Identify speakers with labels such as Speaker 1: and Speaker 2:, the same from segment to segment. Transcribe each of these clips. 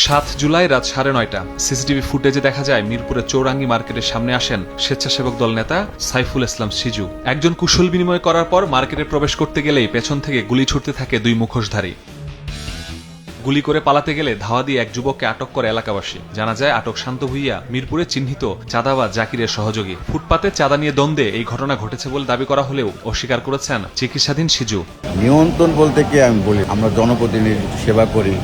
Speaker 1: 7 জুলাই রাত 9:30 সিসিটিভি ফুটেজে দেখা যায় মিরপুরের চৌরাঙ্গি মার্কেটের সামনে আসেন স্বেচ্ছাসেবক দল নেতা সাইফুল ইসলাম সিজু। একজন কুশল বিনিময় করার পর মার্কেটে প্রবেশ করতে গেলেই পেছন থেকে গুলি ছুটতে থাকে দুই মুখোশধারী। গুলি করে পালাতে গেলে ধাওয়া দিয়ে এক যুবককে আটক করে এলাকাবাসী। জানা যায় আটক শান্ত ভুইয়া মিরপুরে চিহ্নিত চাঁদাবাজ জাকিরের সহযোগী। ফুটপাতে চাঁদা নিয়ে দ্বন্দ্বে এই ঘটনা ঘটেছে বলে দাবি করা হলেও অস্বীকার করেছেন চিকিৎসাধীন সিজু।
Speaker 2: নিয়ন্ত্রণ বলতে কি আমি বলি, আমরা জনপ্রতিনিধি সেবা করি,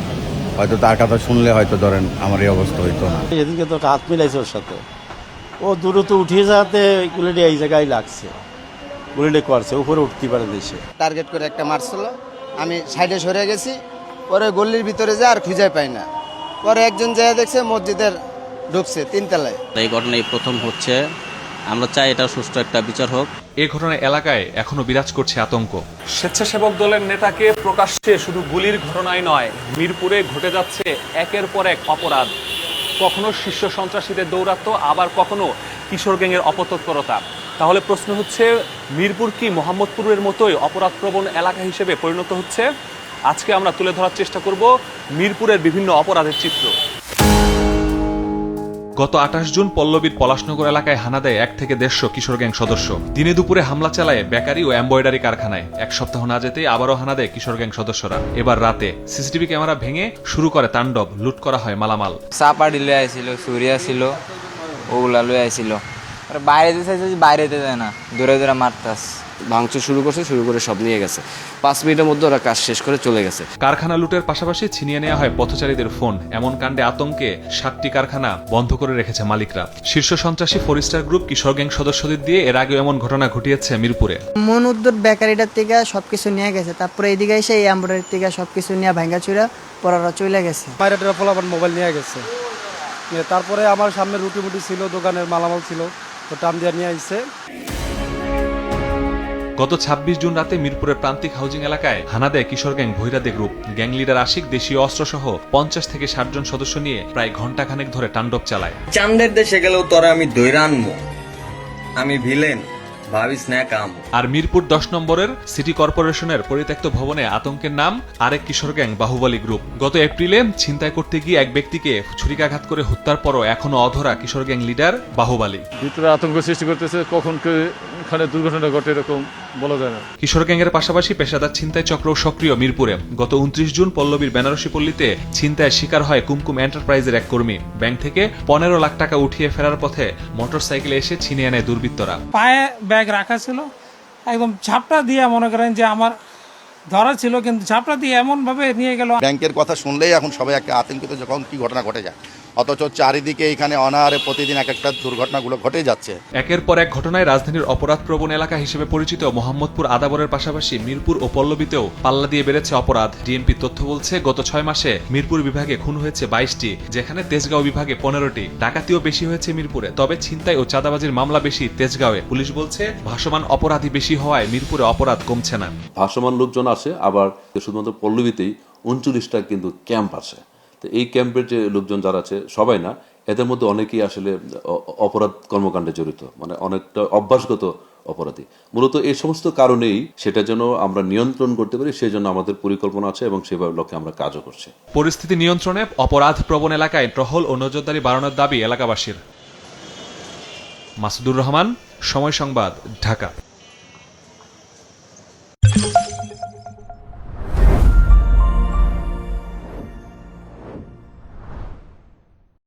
Speaker 2: হয়তো তার কথা শুনলে হয়তো ধরেন আমার এই অবস্থা হইতো না।
Speaker 3: এদিকে তো হাত মিলাইছে ওর সাথে, ও দ্রুত উঠিয়ে যাতে গুলিটি এই জায়গায় লাগছে, গুলিটি করছে উপরে উঠতে পারে দেশে
Speaker 4: টার্গেট করে একটা মারছিল। আমি সাইডে সরে গেছি, পরে গলির ভিতরে যায় আর খুঁজে পাই না। পরে একজন যায় দেখছে মসজিদের ঢুকছে 3 তলায়।
Speaker 5: এই ঘটনাই প্রথম হচ্ছে, আমরা চাই এটা সুষ্ঠু একটা বিচার হোক।
Speaker 1: এই ঘটনায় এলাকায় এখনো বিরাজ করছে আতঙ্ক।
Speaker 6: স্বেচ্ছাসেবক দলের নেতাকে প্রকাশ্যে শুধু গুলির ঘটনায় নয়, মিরপুরে ঘটে যাচ্ছে একের পর এক অপরাধ। কখনো শীর্ষ সন্ত্রাসীদের দৌরাত্ম্য, আবার কখনো কিশোর গ্যাংয়ের অপতৎপরতা। তাহলে প্রশ্ন হচ্ছে, মিরপুর কি মোহাম্মদপুরের মতোই অপরাধপ্রবণ এলাকা হিসেবে পরিণত হচ্ছে? আজকে আমরা তুলে ধরার চেষ্টা করব মিরপুরের বিভিন্ন অপরাধের চিত্র।
Speaker 1: গত 28 জুন পল্লবীর পলাশনগর এলাকায় হানা দেয় 1 থেকে 150 কিশোর গ্যাং সদস্য। দিনে দুপুরে হামলা চালায় বেকারি ও এমব্রয়ডারি কারখানায়। এক সপ্তাহ না যেতেই আবারও হানা দেয় কিশোর গ্যাং সদস্যরা। এবার রাতে সিসিটিভি ক্যামেরা ভেঙে শুরু করে তাণ্ডব, লুট করা হয় মালামাল।
Speaker 7: চাপাড়ি লয়ে আইছিল, সুরিয়া ছিল, ওগুলা লয়ে আইছিল। বাইরে চাইছে, বাইরে যায় না, দূরে দূরে মারতাস।
Speaker 8: ভাঙচুর শুরু করে সব নিয়ে গেছে। 5 মিনিটের মধ্যে ওরা কাজ শেষ করে চলে গেছে।
Speaker 1: কারখানা লুটের পাশাপাশি ছিনিয়ে নেওয়া হয় পথচারীদের ফোন। এমন কাণ্ডে আতঙ্কে 7টি কারখানা বন্ধ করে রেখেছে মালিকরা। শীর্ষ সন্ত্রাসী ফরিস্টার গ্রুপ কিশোর গ্যাং সদস্যদের দিয়ে এর আগেও এমন ঘটনা ঘটিয়েছে মিরপুরে।
Speaker 9: মন উদ্যোগ বেকারিটার থেকে সবকিছু নিয়ে গেছে, তারপরে এইদিকে এসে এই এমব্রয়ডারি থেকে সবকিছু নিয়ে ভাঙ্গা চুরা পরারা চলে গেছে।
Speaker 3: বাইরেটা পোলাপান মোবাইল নিয়ে গেছে। তারপরে আমার সামনে রুটি মুটি ছিল, দোকানের মালামাল ছিল, তো টান দিয়ে নিয়ে আইছে।
Speaker 1: গত 26 জুন রাতে মিরপুরের প্রান্তিক হাউজিং এলাকায় হানা দেয় কিশোর গ্যাং ভৈরাদে গ্রুপ। গ্যাং লিডার আশিক দেশীয় অস্ত্রসহ 50 থেকে 60 জন সদস্য নিয়ে প্রায় ঘণ্টাখানেক ধরে তাণ্ডব চালায়।
Speaker 10: চান্দের দেশে গেলেও তোরা আমি দৈরা আনবো, আমি ভিলেন ভাবিস না কাম।
Speaker 1: আর মিরপুর 10 নম্বরের সিটি কর্পোরেশনের পরিত্যক্ত ভবনে আতঙ্কের নাম আরেক কিশোর গ্যাং বাহুবলী গ্রুপ। গত এপ্রিলে ছিনতাই করতে গিয়ে এক ব্যক্তিকে ছুরিকাঘাত করে হত্যার পরও এখনো অধরা কিশোর গ্যাং লিডার বাহুবলী।
Speaker 11: ভিতরে আতঙ্ক সৃষ্টি করতেছে, কখন এখানে দুর্ঘটনা ঘটে এরকম বলা যায় না।
Speaker 1: কিশোর গ্যাংয়ের পাশাপাশি পেশাদার ছিনতাই চক্রও সক্রিয় মিরপুরে। গত 29 জুন পল্লবীর বেনারসি পল্লীতে ছিনতাইয়ের শিকার হয় কুমকুম এন্টারপ্রাইজের এক কর্মী। ব্যাংক থেকে 15 লাখ টাকা উঠিয়ে ফেরার পথে মোটরসাইকেলে এসে ছিনিয়ে নেয় দুর্বৃত্তরা।
Speaker 12: পায়ে ব্যাগ রাখা ছিল, একদম ঝাপটা দিয়ে মনে করেন যে আমার ধরা ছিল, কিন্তু ঝাপটা দিয়ে এমন ভাবে নিয়ে গেল।
Speaker 2: ব্যাংকের কথা শুনলেই এখন সবাই একটা আতঙ্কিত, যখন কি ঘটনা ঘটে যায়, অথচ চারিদিকে এখানে অনাহারে প্রতিদিন এক একটা দুর্ঘটনাগুলো ঘটে যাচ্ছে।
Speaker 1: একের পর এক ঘটনায় রাজধানীর অপরাধপ্রবণ এলাকা হিসেবে পরিচিত মোহাম্মদপুর আদাবরের পাশাপাশি মিরপুর ও পল্লবীতেও পাল্লা দিয়ে বেড়েছে অপরাধ। ডিএমপি তথ্য বলছে গত 6 মাসে মিরপুর বিভাগে খুন হয়েছে 22টি, যেখানে তেজগাঁও বিভাগে 15টি। ডাকাতিও বেশি হয়েছে মিরপুরে, তবে ছিনতাই ও চাঁদাবাজির মামলা বেশি তেজগাঁওয়ে। পুলিশ বলছে ভাসমান অপরাধী বেশি হওয়ায় মিরপুরে অপরাধ কমছে না।
Speaker 13: ভাসমান লোকজন আসে, আবার শুধুমাত্র পল্লবীতেই 39টা কিন্তু ক্যাম্প আছে। তো এই ক্যাম্পের যে লোকজন যারা আছে সবাই না, এদের মধ্যে অনেকেই আসলে অপরাধ কর্মকাণ্ডে জড়িত, মানে অনেকটা অভ্যাসগত অপরাধী। মূলত এই সমস্ত কারণেই সেটা যেন আমরা নিয়ন্ত্রণ করতে পারি, সেই জন্য আমাদের পরিকল্পনা আছে এবং সেভাবে লক্ষ্যে আমরা কাজও করছি।
Speaker 1: পরিস্থিতি নিয়ন্ত্রণে অপরাধ প্রবণ এলাকায় টহল ও নজরদারি বাড়ানোর দাবি এলাকাবাসীর। মাসুদুর রহমান, সময় সংবাদ, ঢাকা।